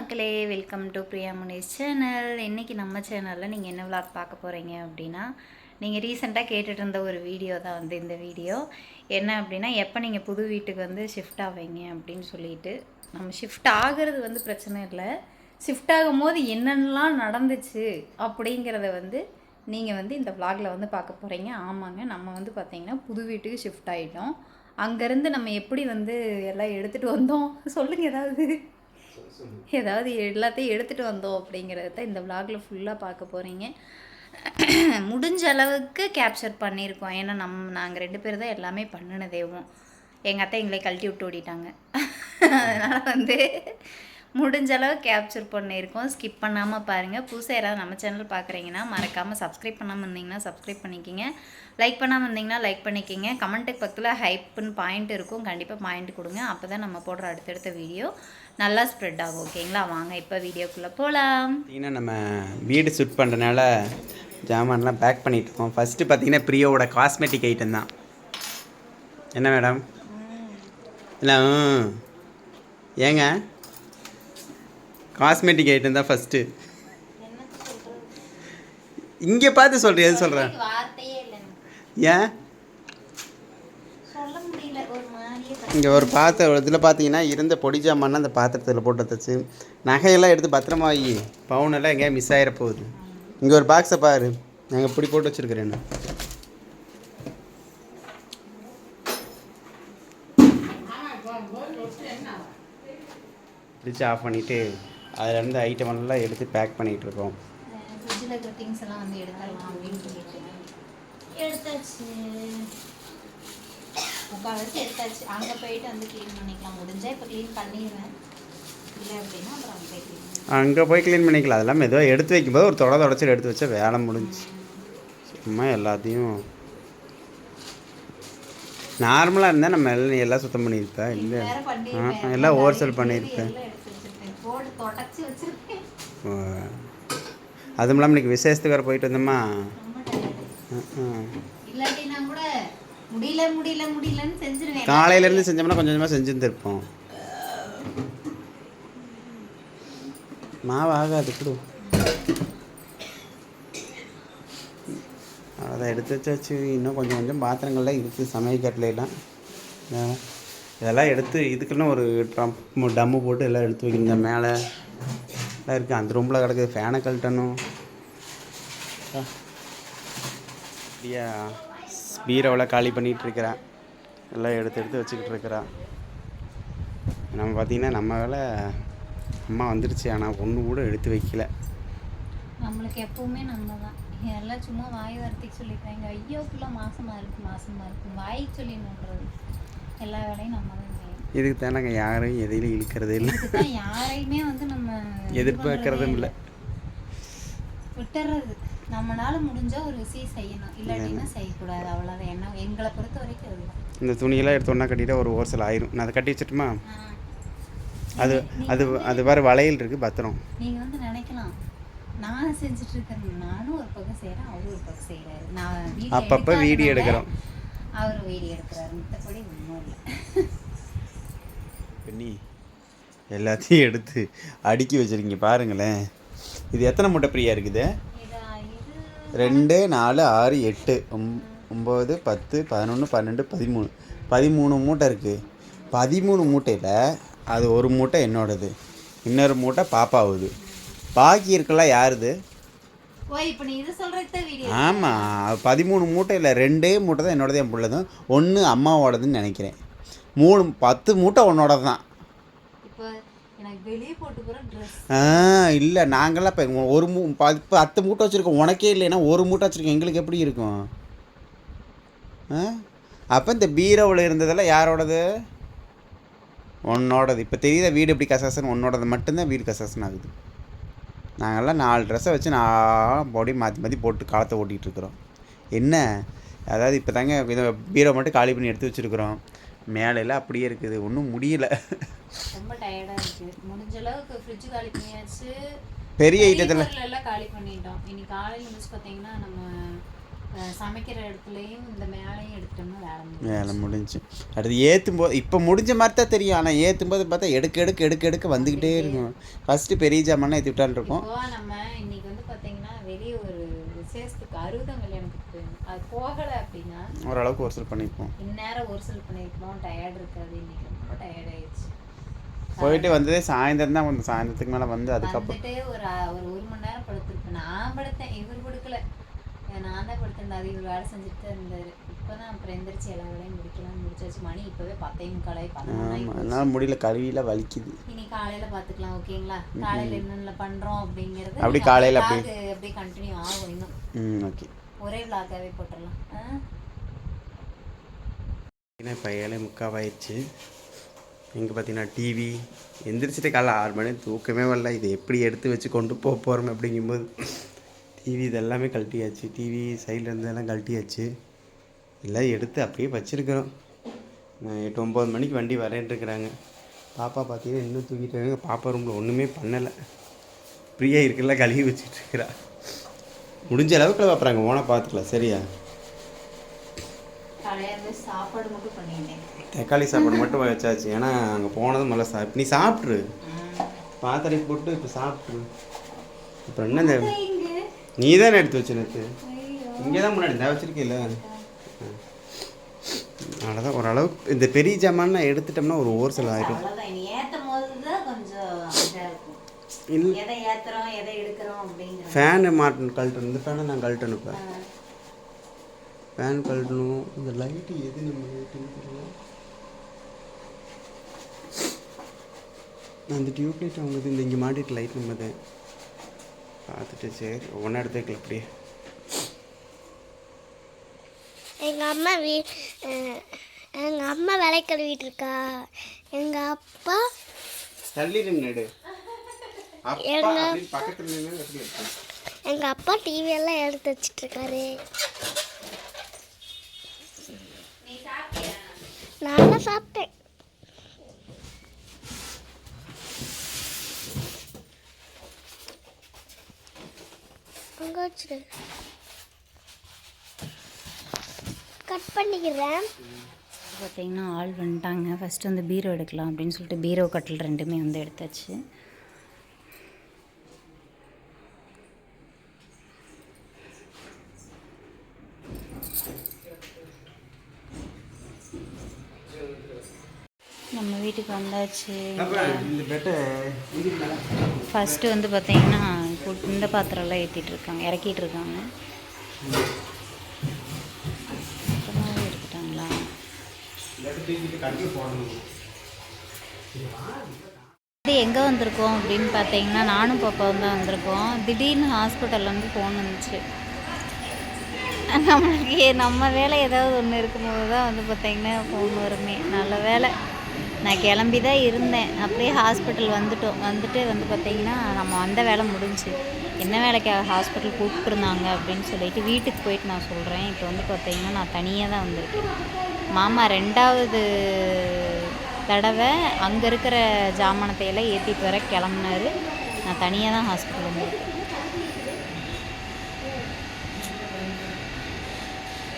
மக்களே, welcome to Priya Munis channel. இன்றைக்கி நம்ம சேனலில் நீங்கள் என்ன விளாக் பார்க்க போகிறீங்க அப்படின்னா, நீங்கள் ரீசெண்டாக கேட்டுட்டு இருந்த ஒரு வீடியோ தான் வந்து இந்த வீடியோ. என்ன அப்படின்னா, எப்போ நீங்கள் புது வீட்டுக்கு வந்து ஷிஃப்ட் ஆவீங்க அப்படின்னு சொல்லிட்டு. நம்ம ஷிஃப்ட் ஆகிறது வந்து பிரச்சனை இல்லை, ஷிஃப்ட் ஆகும்போது என்னென்னலாம் நடந்துச்சு அப்படிங்கிறத வந்து நீங்கள் வந்து இந்த விளாகில் வந்து பார்க்க போகிறீங்க. ஆமாங்க, நம்ம வந்து பார்த்திங்கன்னா புது வீட்டுக்கு ஷிஃப்ட் ஆகிட்டோம். அங்கேருந்து நம்ம எப்படி வந்து எல்லாம் எடுத்துகிட்டு வந்தோம் சொல்லுங்கள் ஏதாவது எல்லாத்தையும் எடுத்துகிட்டு வந்தோம் அப்படிங்கிறத தான் இந்த விளாகில் ஃபுல்லாக பார்க்க போகிறீங்க. முடிஞ்ச அளவுக்கு கேப்சர் பண்ணியிருக்கோம். ஏன்னா நாங்கள் 2 பேர் தான் எல்லாமே பண்ணினதேவும். எங்கள் அத்தை எங்களை கழட்டி விட்டு ஓடிட்டாங்க. அதனால் வந்து முடிஞ்ச அளவு கேப்சர் பண்ணியிருக்கோம். ஸ்கிப் பண்ணாமல் பாருங்கள். புதுசாக யாராவது நம்ம சேனல் பார்க்குறீங்கன்னா மறக்காமல் சப்ஸ்கிரைப் பண்ணாமல் இருந்தீங்கன்னா சப்ஸ்கிரைப் பண்ணிக்கிங்க. லைக் பண்ணாமல் இருந்தீங்கன்னா லைக் பண்ணிக்கிங்க. கமெண்ட்டுக்கு பக்கத்தில் ஹைப்புன்னு பாயிண்ட் இருக்கும், கண்டிப்பாக பாயிண்ட் கொடுங்க. அப்போ தான் நம்ம போடுற அடுத்தடுத்த வீடியோ நல்லா ஸ்ப்ரெட் ஆகும். ஓகேங்களா? வாங்க இப்போ வீடியோக்குள்ளே போகலாம். பார்த்தீங்கன்னா நம்ம வீடு ஷூட் பண்ணுறதுனால ஜாமான்லாம் பேக் பண்ணிகிட்ருக்கோம். ஃபஸ்ட்டு பார்த்தீங்கன்னா பிரியோவோட காஸ்மெட்டிக் ஐட்டம் தான். என்ன மேடம்? இல்லை ஏங்க காஸ்மெட்டிக் ஐட்டம் தான் ஃபஸ்ட்டு. இங்கே பார்த்து சொல்கிறேன். எது சொல்கிறேன்? ஏன் இங்கே ஒரு இதில் பார்த்தீங்கன்னா இருந்த பொடி ஜாமான் அந்த பாத்திரத்தில் போட்டு வச்சு நகையெல்லாம் எடுத்து பத்திரமா வை. பவுனெல்லாம் எங்கேயா மிஸ் ஆகிட போகுது. இங்கே ஒரு பாக்ஸை பாரு, நாங்கள் இப்படி போட்டு வச்சுருக்கிறேன்னு. ஃப்ரிட்ஜ் ஆஃப் பண்ணிவிட்டு அதிலேருந்து ஐட்டம் எல்லாம் எடுத்து பேக் பண்ணிகிட்டு இருக்கோம். ஃப்ரிட்ஜில் இருக்கிற திங்ஸ் எல்லாம் வந்து எடுத்துடலாம் அப்படின்னு சொல்லிட்டு எடுத்தாச்சு. முக்கால்வாசி எடுத்தாச்சு. அங்கே போயிட்டு வந்து க்ளீன் பண்ணிக்கலாம். முடிஞ்சால் இப்போ க்ளீன் பண்ணிடுவேன், இல்லை அப்படின்னா அப்புறம் அங்கே போய் க்ளீன் பண்ணிக்கலாம். அதெல்லாம் மெதுவாக எடுத்து வைக்கும்போது ஒரு தொடச்சிட்டு எடுத்து வச்சா வேலை முடிஞ்சு. சும்மா எல்லாத்தையும் நார்மலாக இருந்தால் நம்ம எல்லாம் சுத்தம் பண்ணியிருப்பேன். இல்லை எல்லாம் ஓவர்சேல் பண்ணியிருப்பேன். அதுவும் இல்லாமல் இன்றைக்கி விசேஷத்துக்கு வேறு போயிட்டு வந்தோம்மா. காலையிலேருந்து செஞ்சோம்னா கொஞ்சம் கொஞ்சமாக செஞ்சுருந்துருப்போம். மாவு ஆகாது கொடு. அதை எடுத்து வச்சாச்சு. இன்னும் கொஞ்சம் கொஞ்சம் பாத்திரங்கள்லாம் இருக்குது சமையக்கட்டிலாம். இதெல்லாம் எடுத்து இதுக்குன்னு ஒரு டம்மு போட்டு எல்லாம் எடுத்து வைக்கணும். மேலே எல்லாம் இருக்குது. அந்த ரூமில் கிடக்குது. ஃபேனை கழட்டணும். அப்படியா பீரோவில் காலி பண்ணிகிட்ருக்கிறேன். எல்லாம் எடுத்து வச்சுக்கிட்டு இருக்கிறான். நம்ம பார்த்திங்கன்னா நம்ம வேலை அம்மா வந்துடுச்சு. ஆனால் ஒன்று கூட எடுத்து வைக்கல. நம்மளுக்கு எப்பவுமே நம்ம தான் எல்லாம் சும்மா வாய் வார்த்தைக்கு சொல்லியிருக்காங்க. ஐயோக்குள்ள மாசமாக இருக்குது வாய்க்கு சொல்லிடுறது. எல்லா வேலையும் நம்ம தான் செய்யணும். இதுக்கு தான் நாங்கள் யாரையும் எதையிலும் இழுக்கிறதே இல்லை. யாரையுமே வந்து நம்ம எதிர்பார்க்கறதும் இல்லை, விட்டுறது. நம்மளால முடிஞ்சால் ஒரு விஷயம் செய்யணும், இல்லாட்டின்னா செய்யக்கூடாது. அவ்வளோதான். என்ன எங்களை பொறுத்த வரைக்கும் அதுதான். இந்த துணியெல்லாம் எடுத்து ஒன்றா கட்டிட்டு ஒரு ஓர்சல் ஆயிரும். நான் அதை கட்டி வச்சுட்டுமா? அது அது அது வேறு வளையல் இருக்குது பத்திரம். நீங்கள் வந்து நினைக்கலாம் நான் செஞ்சுட்டு இருக்கேன். நானும் ஒரு பக்கம் செய்கிறேன், அவரும் ஒரு பக்கம் செய்கிறாரு. நான் அப்பப்போ வீடியோ எடுக்கிறோம், அவர் வீடியோ எடுக்கிறாரு. மற்றபடி ஒன்றும் இல்லை. பண்ணி எல்லாத்தையும் எடுத்து அடுக்கி வச்சுருக்கீங்க பாருங்களேன். இது எத்தனை மூட்டை பிரியா இருக்குது? 2 4 6 8 9 10 11 12 13 மூட்டை இருக்குது. 13 மூட்டையில் அது ஒரு மூட்டை என்னோடது, இன்னொரு மூட்டை பாப்பாவுது. பாக்கி இருக்கலாம் யாருது? ஆமாம், 13 மூட்டையில் 2 மூட்டை தான் என்னோடது, என் பிள்ளைதும் 1 அம்மாவோடதுன்னு நினைக்கிறேன். 10 மூட்டை உன்னோட தான். இல்லை நாங்களாம் இப்போ ஒரு 10 மூட்டை வச்சுருக்கோம். உனக்கே இல்லைன்னா ஒரு மூட்டை வச்சுருக்கோம். எங்களுக்கு எப்படி இருக்கும்? அப்போ இந்த பீரோவில் இருந்ததெல்லாம் யாரோடது? உன்னோடது. இப்போ தெரியுத வீடு எப்படி கசாசன்? உன்னோடது மட்டும்தான் வீடு கசாசன் ஆகுது. நாங்கள்லாம் 4 ட்ரெஸ்ஸை வச்சு நான் பாடி மாற்றி போட்டு காலத்தை ஓட்டிகிட்ருக்குறோம். என்ன அதாவது இப்போ தாங்க இதை பீரோ மட்டும் காலி பண்ணி எடுத்து வச்சுருக்குறோம். மேலையெல்லாம் அப்படியே இருக்குது, ஒன்றும் முடியல. ரொம்ப டயர்டாக இருக்குது. முடிஞ்ச அளவுக்கு ஃப்ரிட்ஜ் காலி பண்ணியாச்சு. பெரிய ஐட்டத்தில் எல்லாம் காலி பண்ணிட்டோம். இன்னைக்கு காலையில் பார்த்தீங்கன்னா நம்ம சமைக்கிற இடத்துலையும் இந்த மேலையும் எடுத்துட்டோம்னா வேலை முடிஞ்சு. அடுத்து ஏற்றும் போது இப்போ முடிஞ்ச மாதிரி தான் தெரியும். ஆனால் ஏற்றும் போது பார்த்தா எடுக்க வந்துக்கிட்டே இருக்கும். ஃபஸ்ட்டு பெரிய ஜாமான் ஏற்றி விட்டான்னு இருக்கும். நம்ம இன்னைக்கு வந்து பார்த்தீங்கன்னா வெளியே ஒரு விசேஷத்துக்கு 60ஆம் கல்யாணத்துக்கு போயிருந்தோம். அது போகலை அப்படின்னா ஓரளவுக்கு ஒரு சில பண்ணியிருப்போம். இந்நேரம் ஒரு சில பண்ணியிருப்போம். டயர்டு இருக்காது. இன்னைக்கு ரொம்ப டயர்ட் ஆயிடுச்சு. போயிட்டு வந்ததே சாயந்தரம் தான் வந்து சாயந்தரத்துக்கு மேலே வந்து அதுக்கப்புறம் ஒரு மணி நேரம் படுத்துருப்பேன். நான் படுத்தேன், இவர் கொடுக்கல. நான் தான் படுத்திருந்தேன். அது இவர் வேலை செஞ்சுட்டு தான் இருந்தார். இப்போ தான் அப்புறம் எந்திரிச்சு எல்லா வேலையும் முடிச்சாச்சு. மணி இப்போவே 10:45 அதனால் முடியல, கழுவியில் வலிக்குது. இனி காலையில் பார்த்துக்கலாம். ஓகேங்களா? காலையில் என்னென்ன பண்ணுறோம் அப்படிங்கிறது அப்படி காலையில் அப்படியே கண்டினியூ ஆகும் இன்னும். ஓகே, ஒரே விளாக்காகவே போட்டுடலாம். இப்போ 7:45 ஆயிடுச்சு. இங்கே பார்த்தீங்கன்னா டிவி எந்திரிச்சிட்டு காலைல 6 மணி தூக்கமே வரல. இதை எப்படி எடுத்து வச்சு கொண்டு போகிறோம் அப்படிங்கும்போது டிவி இதெல்லாமே கழட்டியாச்சு. டிவி சைடில் இருந்ததெல்லாம் கழட்டியாச்சு. எல்லாம் எடுத்து அப்படியே வச்சுருக்குறோம். 8-9 மணிக்கு வண்டி வரேன்ட்டுருக்குறாங்க. பாப்பா பார்த்தீங்கன்னா இன்னும் தூங்கிட்டு இருக்காங்க. பாப்பா ரூமில் ஒன்றுமே பண்ணலை. ஃப்ரீயாக இருக்குல்ல கழுவி வச்சுட்ருக்குறா. முடிஞ்ச அளவுக்கு பார்க்குறாங்க. ஓனை பார்த்துக்கலாம். சரியா? சாப்பாடு மட்டும் பண்ணிட்டேன். தக்காளி சாப்பாடு மட்டும் வச்சாச்சு. ஏன்னா அங்கே போனதும் நல்லா நீ சாப்பிட்ரு. பாத்திரை போட்டு இப்போ சாப்பிட்ரு. அப்புறம் என்ன இந்த நீ தானே எடுத்து வச்சு நேற்று இங்கே தான் முன்னாடி இந்த வச்சுருக்கீல்ல. அவ்வளோதான். ஓரளவுக்கு இந்த பெரிய ஜாமான் எடுத்துட்டோம்னா ஒரு ஓர்சல் ஆகிடும். ஃபேனு கழட்டணும். இந்த ஃபேனை நான் கழட்டணும். இப்போ ஃபேன் கழட்டணும். இந்த லைட்டு எது நம்ம லைட்டுன்னு தெரியல. அந்த டியூப் லைட் அவங்களுக்கு இந்த இங்கே மாட்டிட்டு லைட் நம்ம தான் பார்த்துட்டு சரி ஒன்றா எடுத்துக்கலாம். அப்படியே எங்கள் அம்மா விலை கழுவிட்டு இருக்கா. எங்கள் அப்பா எங்கள் அப்பா டிவியெல்லாம் எடுத்து வச்சிட்ருக்காரு. நானும் சாப்பிட்டேன். அங்கே வச்சுரு. கட் பண்ணிக்கிறேன். பார்த்தீங்கன்னா ஆள் வந்துட்டாங்க. ஃபஸ்ட்டு வந்து பீரோ எடுக்கலாம் அப்படின்னு சொல்லிட்டு பீரோ கட்டில் ரெண்டுமே வந்து எடுத்தாச்சு. நம்ம வீட்டுக்கு வந்தாச்சு. ஃபஸ்ட்டு வந்து பார்த்தீங்கன்னா இந்த பாத்திரம்லாம் ஏற்றிட்டுருக்காங்க, இறக்கிட்டு இருக்காங்க. எடுத்துட்டாங்களா? எங்கே வந்திருக்கோம் அப்படின்னு பார்த்தீங்கன்னா நானும் பாப்பாவும் தான் வந்திருக்கோம். திடீர்னு ஹாஸ்பிட்டல்லேருந்து ஃபோன் வந்துச்சு. நம்மளுக்கு நம்ம வேலை ஏதாவது ஒன்று இருக்கும்போது தான் வந்து பார்த்திங்கன்னா ஃபோன் வருமே. நல்ல வேலை நான் கிளம்பி தான் இருந்தேன். அப்படியே ஹாஸ்பிட்டல் வந்துட்டு வந்து பார்த்திங்கன்னா நம்ம வந்த வேலை முடிஞ்சு. என்ன வேலைக்காக ஹாஸ்பிட்டல் கூப்பிட்ருந்தாங்க அப்படின்னு சொல்லிட்டு வீட்டுக்கு போயிட்டு நான் சொல்கிறேன். இப்போ வந்து பார்த்திங்கன்னா நான் தனியாக தான் வந்திருக்கேன். மாமா 2வது தடவை அங்கே இருக்கிற ஜாமானத்தையெல்லாம் ஏற்றிட்டு வர கிளம்புனாரு. நான் தனியாக தான் ஹாஸ்பிட்டல் வந்திருக்கேன்.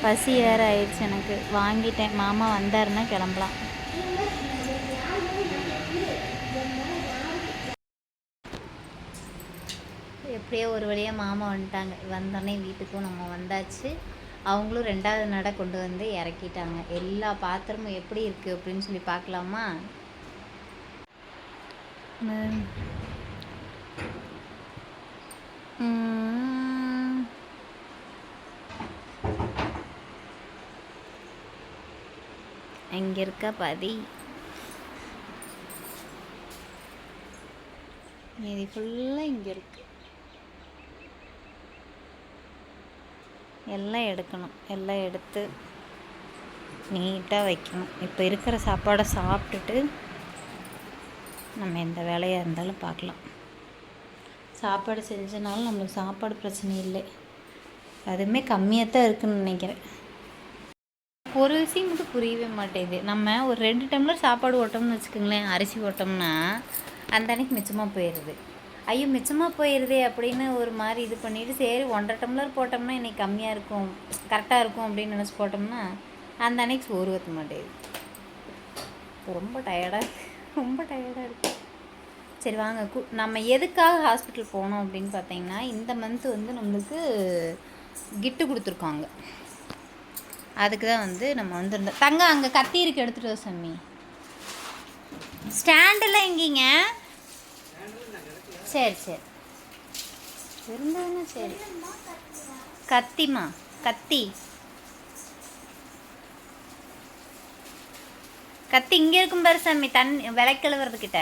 பசி வேறு ஆயிடுச்சு எனக்கு. வாங்கிட்டேன். மாமா வந்தாருன்னா கிளம்பலாம். எப்படியோ ஒரு வழியாக மாமா வந்துட்டாங்க. வந்தோடனே வீட்டுக்கும் நம்ம வந்தாச்சு. அவங்களும் 2வது நடை கொண்டு வந்து இறக்கிட்டாங்க. எல்லா பாத்திரமும் எப்படி இருக்குது அப்படின்னு சொல்லி பார்க்கலாமா? இங்கே இருக்கா பாதி, மீதி ஃபுல்லாக இங்கே இருக்கு. எல்லாம் எடுக்கணும். எல்லாம் எடுத்து நீட்டாக வைக்கணும். இப்போ இருக்கிற சாப்பாடை சாப்பிட்டுட்டு நம்ம எந்த வேலையாக இருந்தாலும் பார்க்கலாம். சாப்பாடு செஞ்சனாலும் நம்மளுக்கு சாப்பாடு பிரச்சனை இல்லை. அதுவுமே கம்மியாக தான் இருக்குதுன்னு நினைக்கிறேன். ஒரு விஷயம் மட்டும் புரியவே மாட்டேங்குது. நம்ம ஒரு 2 டம்ளர் சாப்பாடு ஓட்டோம்னு வச்சுக்கோங்களேன், அரிசி ஓட்டோம்னா அந்த அன்னைக்கு மிச்சமாக போயிடுது. ஐயோ மிச்சமாக போயிடுதே அப்படின்னு ஒரு மாதிரி இது பண்ணிவிட்டு சரி 1.5 டம்ளர் போட்டோம்னா இன்றைக்கி கம்மியாக இருக்கும் கரெக்டாக இருக்கும் அப்படின்னு நினச்சி போட்டோம்னா அந்த அன்னைக்கு சோறு ஊற்ற மாட்டேங்குது. ரொம்ப டயர்டாக இருக்குது. சரி வாங்க நம்ம எதுக்காக ஹாஸ்பிட்டல் போனோம் அப்படின்னு பார்த்தீங்கன்னா இந்த மந்த்து வந்து நம்மளுக்கு கிஃப்ட்டு கொடுத்துருக்காங்க. அதுக்கு தான் வந்து நம்ம வந்துருந்தோம். தங்க அங்கே கத்தி இருக்கு எடுத்துகிட்டு வர சாமி. ஸ்டாண்டெல்லாம் எங்கீங்க? சரி இருந்ததுன்னா சரி. கத்திமா கத்தி இங்கே இருக்கும் பாரு சாமி, விளக்கழுவுறதுக்கிட்ட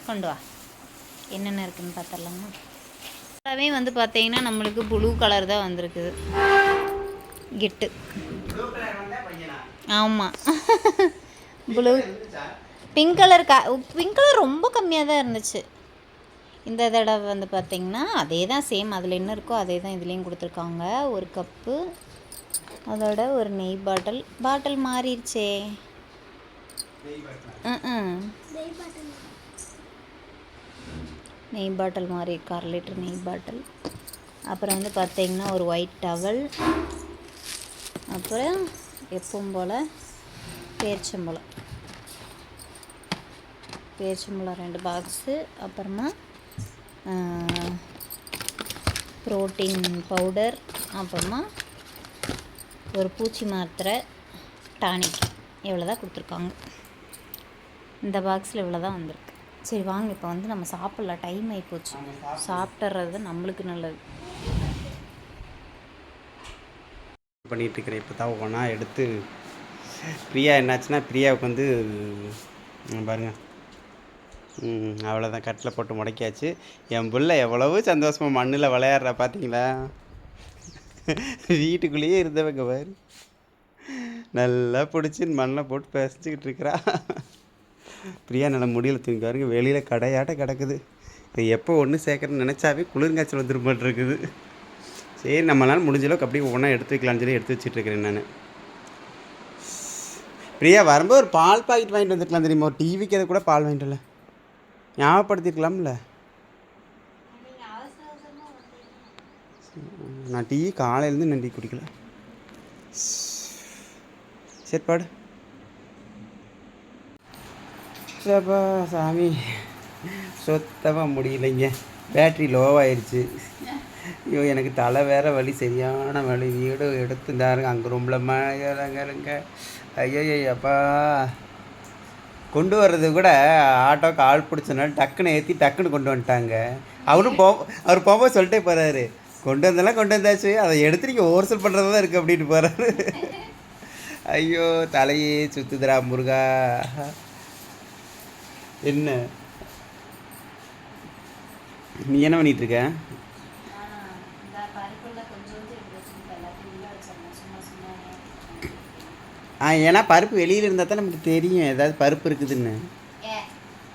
கொண்டு வா. என்னென்ன இருக்குன்னு பார்த்துடலாமா? எல்லாமே வந்து பார்த்தீங்கன்னா நம்மளுக்கு ப்ளூ கலர் தான் வந்திருக்குது கிஃப்ட்டு. ஆமாம் ப்ளூ பிங்க் கலர் ரொம்ப கம்மியாக தான் இருந்துச்சு. இந்த தடவை வந்து பார்த்திங்கன்னா அதே தான் சேம், அதில் என்ன இருக்கோ அதே தான் இதுலேயும் கொடுத்துருக்காங்க. ஒரு கப்பு, அதோட ஒரு நெய் பாட்டில் மாறிடுச்சே. நெய் பாட்டில் மாறி 1/2 லிட்டர் நெய் பாட்டில். அப்புறம் வந்து பார்த்திங்கன்னா ஒரு ஒயிட் டவல், அப்புறம் எப்பவும் போல் பேரிச்சம்பழம் 2 பாக்ஸு, அப்புறமா ப்ரோட்டீன் பவுடர், அப்புறமா ஒரு பூச்சி மாத்திரை டானிக். இவ்வளோ தான் கொடுத்துருக்காங்க. இந்த பாக்ஸில் இவ்வளோ தான் வந்திருக்கு. சரி வாங்க இப்போ வந்து நம்ம சாப்பிட்லாம், டைம் ஆகிப்போச்சு. சாப்பிட்றது நம்மளுக்கு நல்லது. பண்ணிகிட்ருக்கிறேன் இப்போ தான் ஒன்றா எடுத்து. பிரியா என்னாச்சுன்னா பிரியாவுக்கு வந்து பாருங்கள் அவ்வளோதான், கட்டில் போட்டு முடக்கியாச்சு. என் பிள்ளை எவ்வளவு சந்தோஷமாக மண்ணில் விளையாடுறா பார்த்தீங்களா? வீட்டுக்குள்ளேயே இருந்தவங்க பாரு, நல்லா பிடிச்சி மண்ணில் போட்டு பேசிச்சுக்கிட்டு இருக்கிறா. பிரியா நல்லா முடியல தூங்கி பாருங்க, வெளியில் கடையாட்ட கிடக்குது. இது எப்போ ஒன்று சேர்க்குறேன்னு நினச்சாவே குளிர்காய்ச்சல் வந்துருமாட்டு இருக்குது. சரி நம்மளால் முடிஞ்ச அளவுக்கு அப்படியே ஒன்றா எடுத்து வைக்கலான்னு சொல்லி எடுத்து வச்சிட்ருக்கிறேன் நான். பிரியா வரும்போது ஒரு பால் பாக்கெட் வாங்கிட்டு வந்துருக்கலாம் தெரியுமா? ஒரு டிவிக்கு அதை கூட பால் வாங்கிட்டு இல்லை, ஞாபகப்படுத்திருக்கலாம்ல. நான் டீ காலையிலேருந்து நான் டீ குடிக்கல. சரி பாடு. சரிப்பா சாமி, சுத்தமாக முடியலைங்க, பேட்ரி லோவாகிடுச்சு. ஐயோ எனக்கு தலை வேற வலி, சரியான வலி. வீடு எடுத்துருந்தாருங்க, அங்கே ரூமில் மழைங்க. ஐயோ அப்பா கொண்டு வர்றது கூட ஆட்டோக்கு ஆள் பிடிச்சனால டக்குன்னு ஏற்றி டக்குன்னு கொண்டு வந்துட்டாங்க. அவர் போகும்போது சொல்லிட்டே போகிறாரு, கொண்டு வந்தாச்சு, அதை எடுத்து நீங்கள் ஓவர்சல் பண்ணுறது தான் இருக்குது அப்படின்ட்டு போகிறாரு. ஐயோ தலையே சுத்துதுரா முருகா. என்ன நீ என்ன பண்ணிகிட்ருக்க? ஏன்னா பருப்பு வெளியில் இருந்தால் தான் நமக்கு தெரியும் ஏதாவது பருப்பு இருக்குதுன்னு.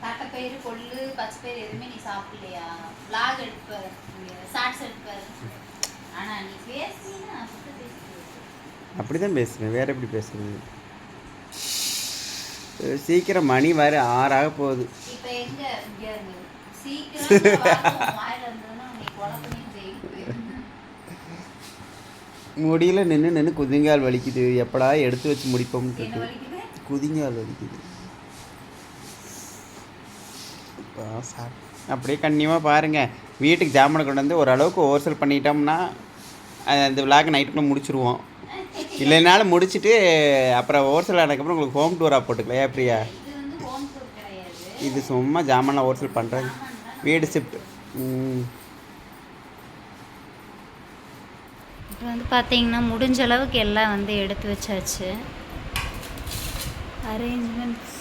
தட்டைப்பயிறு கொள்ளு பச்சைப்பயிறு எதுவுமே நீ சாப்பிடலையா? வ்ளாக் எடுப்பாரு, ஷார்ட்ஸ் எடுப்பாரு. ஆனால் நீ பேசுனீங்கன்னா அப்படி தான் பேசுகிறேன், வேறு எப்படி பேசுகிறது? சீக்கிரம் மணி வர 6 ஆக போகுது. இப்போ எங்கே சீக்கிரம் முடியல, நின்று குதிங்கால் வலிக்குது. எப்படா எடுத்து வச்சு முடிப்போம்ட்டு குதிங்கால் வலிக்குது. அப்படியே கண்ணியமாக பாருங்கள். வீட்டுக்கு ஜாமான் கொண்டு வந்து ஓரளவுக்கு ஓவர்சல் பண்ணிட்டோம்னா அந்த விளாக் நைட்டுக்குள்ளே முடிச்சுருவோம். இல்லைனாலும் முடிச்சுட்டு அப்புறம் ஓவர்சல் ஆனதுக்கப்புறம் உங்களுக்கு ஹோம் டூராக போட்டுக்கலாம். எப்படியா இது சும்மா ஜாமான்லாம் ஓவர்சல் பண்ணுறாங்க, வீடு ஷிஃப்ட். இப்போ வந்து பார்த்தீங்கன்னா முடிஞ்ச அளவுக்கு எல்லாம் வந்து எடுத்து வச்சாச்சு. அரேஞ்ச்மெண்ட்ஸ்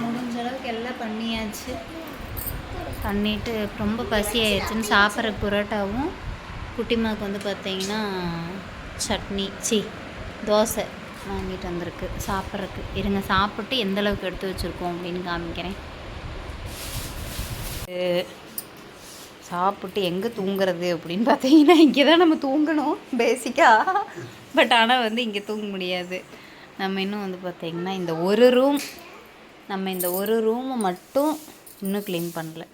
முடிஞ்ச அளவுக்கு எல்லாம் பண்ணியாச்சு. பண்ணிவிட்டு ரொம்ப பசி ஆயிடுச்சுன்னு சாப்பிட்ற புரோட்டாவும் குட்டிமாவுக்கு வந்து பார்த்தீங்கன்னா சட்னி தோசை வாங்கிட்டு வந்திருக்கு சாப்பிட்றதுக்கு. இருங்க சாப்பிட்டு எந்த அளவுக்கு எடுத்து வச்சுருக்கோம் அப்படின்னு காமிக்கிறேன். சாப்பிட்டு எங்கே தூங்குறது அப்படின்னு பார்த்தீங்கன்னா இங்கே தான் நம்ம தூங்கணும் பேசிக்காக. பட் ஆனால் வந்து இங்கே தூங்க முடியாது. நம்ம இன்னும் வந்து பார்த்திங்கன்னா இந்த ஒரு ரூம் நம்ம இந்த ஒரு ரூமை மட்டும் இன்னும் க்ளீன் பண்ணல.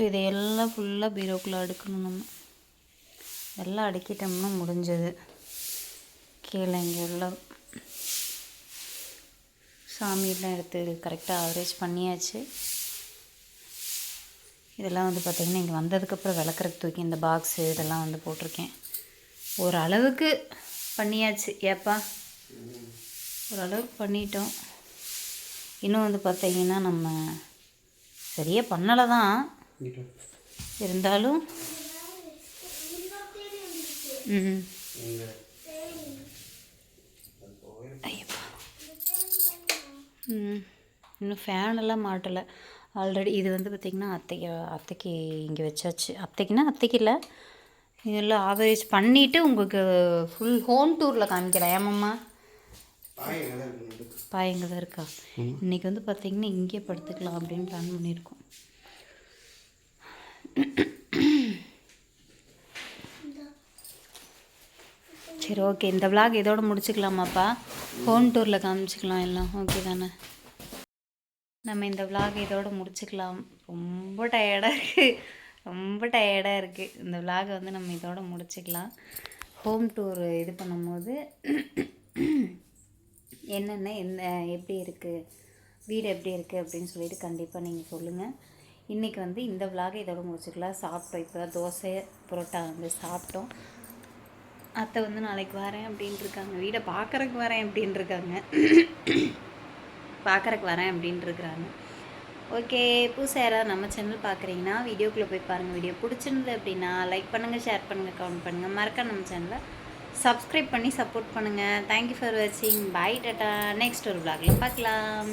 இதையெல்லாம் ஃபுல்லாக பீரோக்குள்ளே அடுக்கணும். நம்ம எல்லாம் அடுக்கிட்டோம்னா முடிஞ்சது. கீழே இங்கே உள்ள சாமியெல்லாம் எடுத்து கரெக்டாக ஆவரேஜ் பண்ணியாச்சு. இதெல்லாம் வந்து பார்த்திங்கன்னா இங்கே வந்ததுக்கப்புறம் விளக்குறதுக்கு தூக்கி இந்த பாக்ஸு இதெல்லாம் வந்து போட்டிருக்கேன். ஓரளவுக்கு பண்ணியாச்சு. ஏப்பா ஓரளவுக்கு பண்ணிட்டோம். இன்னும் வந்து பார்த்திங்கன்னா நம்ம சரியாக பண்ணலை தான், இருந்தாலும் ஐயப்பா இன்னும் ஃபேனெல்லாம் மாட்டலை. ஆல்ரெடி இது வந்து பார்த்திங்கன்னா அத்தைக்கு இங்கே வச்சாச்சு. அத்தைக்கு இல்லை, இதெல்லாம் ஆவரேஜ் பண்ணிவிட்டு உங்களுக்கு ஃபுல் ஹோம் டூரில் காமிக்கிறேன். ஏமாம்மா பாயங்க தான் இருக்கா? இன்றைக்கி வந்து பார்த்திங்கன்னா இங்கே படுத்துக்கலாம் அப்படின்னு பிளான் பண்ணியிருக்கோம். சரி ஓகே, இந்த விளாக் இதோட முடிச்சுக்கலாமாப்பா? ஹோம் டூரில் காமிச்சிக்கலாம் எல்லாம், ஓகே தானே? நம்ம இந்த விளாக் இதோட முடிச்சுக்கலாம். ரொம்ப டயர்டாக இருக்குது. இந்த விளாகை வந்து நம்ம இதோட முடிச்சுக்கலாம். ஹோம் டூர் இது பண்ணும்போது என்னென்ன எப்படி இருக்குது, வீடு எப்படி இருக்குது அப்படின்னு சொல்லிட்டு கண்டிப்பாக நீங்கள் சொல்லுங்கள். இன்றைக்கி வந்து இந்த விளாகை இதோட முடிச்சுக்கலாம். சாப்பிட்டோம், இப்போ தான் தோசை புரோட்டா வந்து சாப்பிட்டோம். அத்தை வந்து நாளைக்கு வரேன் அப்படின்ட்டு இருக்காங்க. வீடை பார்க்குறக்கு வரேன் அப்படின்ட்டு இருக்கிறாங்க. ஓகே, புதுசாக யாராவது நம்ம சேனல் பார்க்குறீங்கன்னா வீடியோக்குள்ளே போய் பாருங்கள். வீடியோ பிடிச்சிருந்தது அப்படின்னா லைக் பண்ணுங்கள், ஷேர் பண்ணுங்கள், கமெண்ட் பண்ணுங்கள். மறக்காம நம்ம சேனலை சப்ஸ்கிரைப் பண்ணி சப்போர்ட் பண்ணுங்கள். தேங்க்யூ ஃபார் வாட்சிங். பாய், டாட்டா. நெக்ஸ்ட் ஒரு vlogல பார்க்கலாம்.